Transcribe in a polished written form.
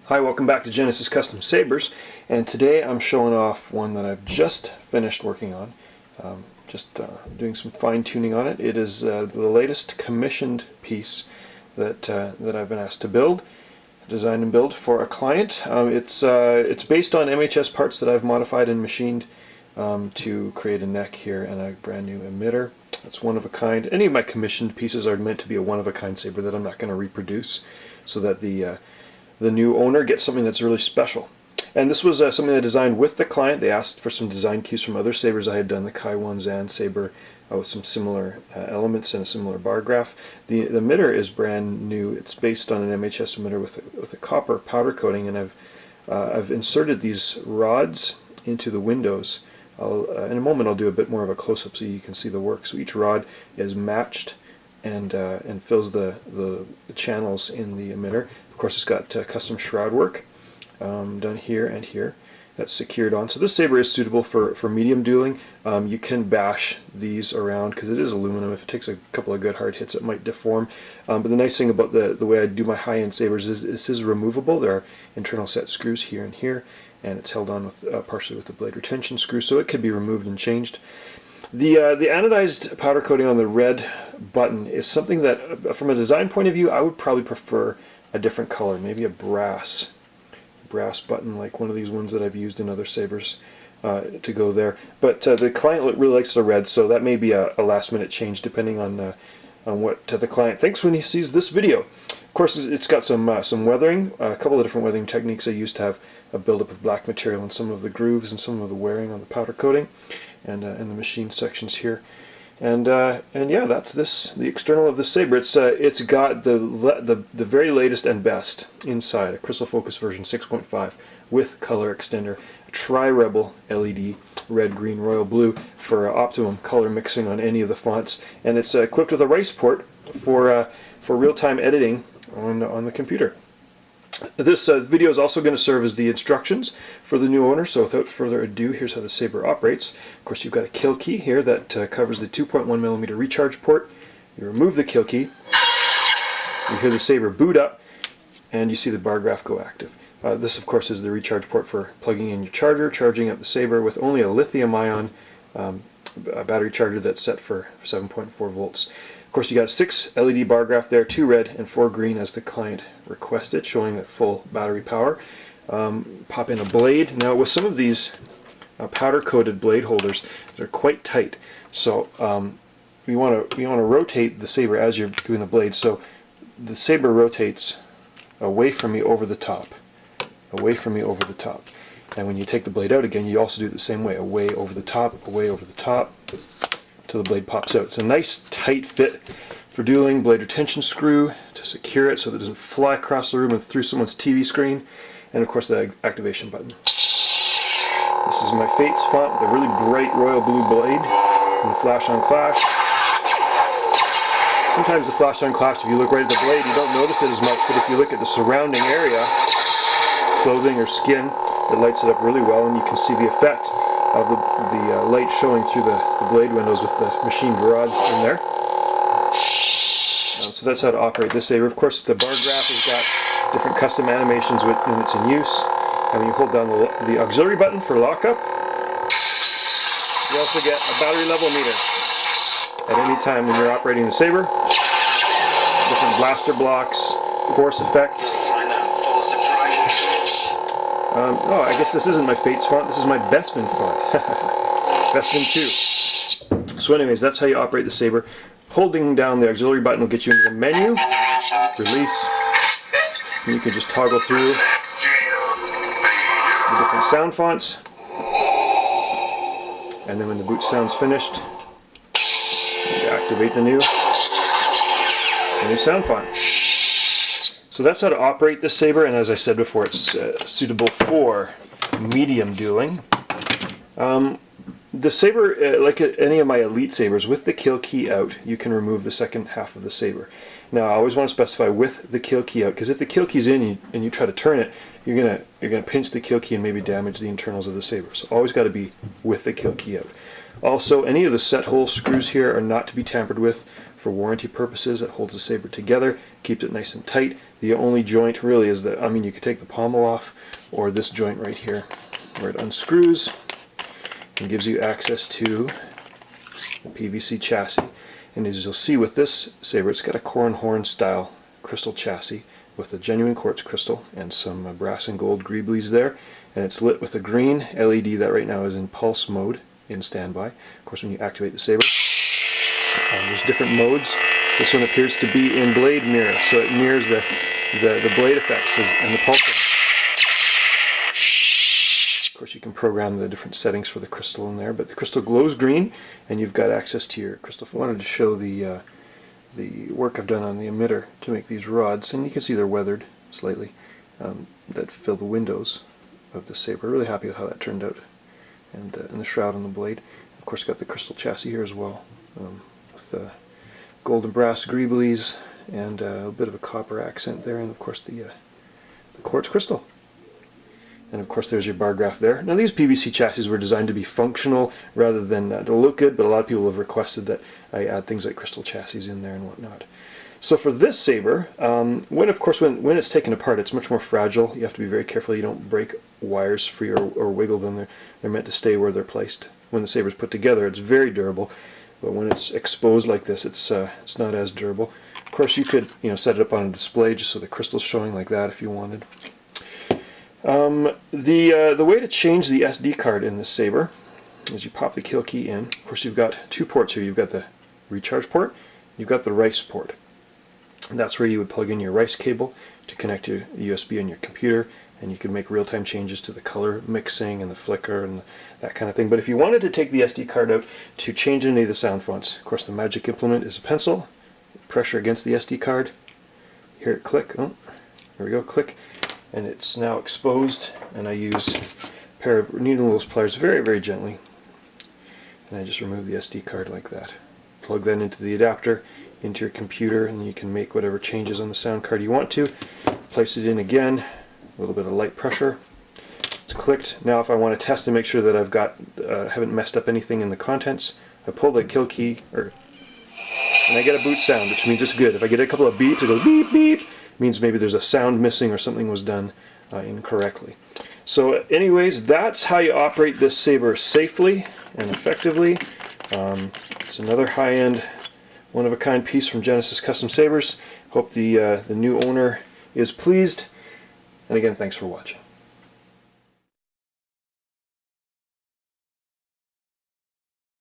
Hi, welcome back to Genesis Custom Sabers, and today I'm showing off one that I've just finished working on. Doing some fine-tuning on it. It is the latest commissioned piece that I've been asked to build, design and build for a client. It's based on MHS parts that I've modified and machined to create a neck here and a brand new emitter. It's one of a kind. Any of my commissioned pieces are meant to be a one-of-a-kind saber that I'm not going to reproduce, so that the new owner gets something that's really special. And this was something I designed with the client. They asked for some design cues from other sabers I had done, the Kai Zan saber with some similar elements and a similar bar graph. The emitter is brand new. It's based on an MHS emitter with a copper powder coating, and I've inserted these rods into the windows. In a moment I'll do a bit more of a close-up so you can see the work. So each rod is matched and fills the channels in the emitter. Of course, it's got custom shroud work done here and here that's secured on. So this saber is suitable for medium dueling. You can bash these around because it is aluminum. If it takes a couple of good hard hits, it might deform. But the nice thing about the way I do my high-end sabers is this is removable. There are internal set screws here and here, and it's held on with partially with the blade retention screw, so it could be removed and changed. The anodized powder coating on the red button is something that, from a design point of view, I would probably prefer a different color, maybe a brass button like one of these ones that I've used in other sabers to go there. But the client really likes the red, so that may be a last-minute change depending on what the client thinks when he sees this video. Of course, it's got some weathering, a couple of different weathering techniques I used to have a buildup of black material in some of the grooves and some of the wearing on the powder coating, and the machine sections here. And yeah, that's the external of the saber. It's got the very latest and best inside, a crystal focus version 6.5 with color extender, a tri-rebel LED, red, green, royal blue for optimum color mixing on any of the fonts, and it's equipped with a rice port for real-time editing on the computer. This video is also going to serve as the instructions for the new owner, so without further ado, here's how the saber operates. Of course, you've got a kill key here that covers the 2.1mm recharge port. You remove the kill key, you hear the saber boot up, and you see the bar graph go active. This, of course, is the recharge port for plugging in your charger, charging up the saber with only a lithium-ion battery charger that's set for 7.4 volts. Of course, you got 6 LED bar graph there, 2 red and 4 green as the client requested, showing that full battery power. Pop in a blade. Now, with some of these powder-coated blade holders, they're quite tight, so you want to rotate the saber as you're doing the blade. So the saber rotates away from me over the top, away from me over the top. And when you take the blade out again, you also do it the same way, away over the top, away over the top, till the blade pops out. It's a nice tight fit for dueling. Blade retention screw to secure it so that it doesn't fly across the room and through someone's TV screen, and of course the activation button. This is my Fates font with a really bright royal blue blade and the flash on clash. Sometimes the flash on clash, if you look right at the blade, you don't notice it as much, but if you look at the surrounding area, clothing or skin, it lights it up really well, and you can see the effect of the light showing through the blade windows with the machined rods in there. So that's how to operate this saber. Of course, the bar graph has got different custom animations when it's in use. And when you hold down the auxiliary button for lockup, you also get a battery level meter at any time when you're operating the saber. Different blaster blocks, force effects. Oh, I guess this isn't my Fates font, this is my Bestman font. Bestman 2. So anyways, that's how you operate the saber. Holding down the auxiliary button will get you into the menu, release, and you can just toggle through the different sound fonts. And then when the boot sound's finished, you activate the new sound font. So that's how to operate this saber, and as I said before, it's suitable for medium dueling. The saber, like any of my elite sabers, with the kill key out, you can remove the second half of the saber. Now, I always want to specify with the kill key out, because if the kill key's in and you try to turn it, you're gonna pinch the kill key and maybe damage the internals of the saber. So always got to be with the kill key out. Also, any of the set hole screws here are not to be tampered with for warranty purposes. It holds the saber together, keeps it nice and tight. The only joint really is the, I mean, you could take the pommel off, or this joint right here where it unscrews and gives you access to the PVC chassis. And as you'll see with this saber, it's got a core and horn style crystal chassis with a genuine quartz crystal and some brass and gold greeblies there, and it's lit with a green LED that right now is in pulse mode in standby. Of course, when you activate the saber, there's different modes. This one appears to be in blade mirror, so it mirrors the blade effects and the pulse. Of course, you can program the different settings for the crystal in there, but the crystal glows green, and you've got access to your crystal. I wanted to show the work I've done on the emitter to make these rods, and you can see they're weathered slightly, that fill the windows of the saber. Really happy with how that turned out, and the shroud on the blade. Of course, got the crystal chassis here as well, with gold and brass greeblies and a bit of a copper accent there, and of course the quartz crystal. And of course there's your bar graph there. Now these PVC chassis were designed to be functional rather than to look good, but a lot of people have requested that I add things like crystal chassis in there and whatnot. So for this saber, when it's taken apart, it's much more fragile. You have to be very careful you don't break wires free or wiggle them. They're meant to stay where they're placed. When the saber's put together, it's very durable, but when it's exposed like this, it's not as durable. Of course, you could set it up on a display just so the crystal's showing like that if you wanted. The way to change the SD card in this saber is you pop the kill key in. Of course, you've got two ports here. You've got the recharge port, you've got the rice port. And that's where you would plug in your rice cable to connect your USB on your computer, and you can make real-time changes to the color mixing and the flicker and that kind of thing. But if you wanted to take the SD card out to change any of the sound fonts, of course the magic implement is a pencil. Pressure against the SD card. Hear it click. Oh, there we go, click. And it's now exposed, and I use a pair of needle nose pliers very, very gently, and I just remove the SD card like that. Plug that into the adapter, into your computer, and you can make whatever changes on the sound card you want to. Place it in again, a little bit of light pressure. It's clicked. Now if I want to test and make sure that I've got haven't messed up anything in the contents, I pull the kill key, and I get a boot sound, which means it's good. If I get a couple of beeps, it goes beep beep, means maybe there's a sound missing or something was done incorrectly. So anyways, that's how you operate this saber safely and effectively. It's another high-end, one-of-a-kind piece from Genesis Custom Sabers. Hope the new owner is pleased. And again, thanks for watching.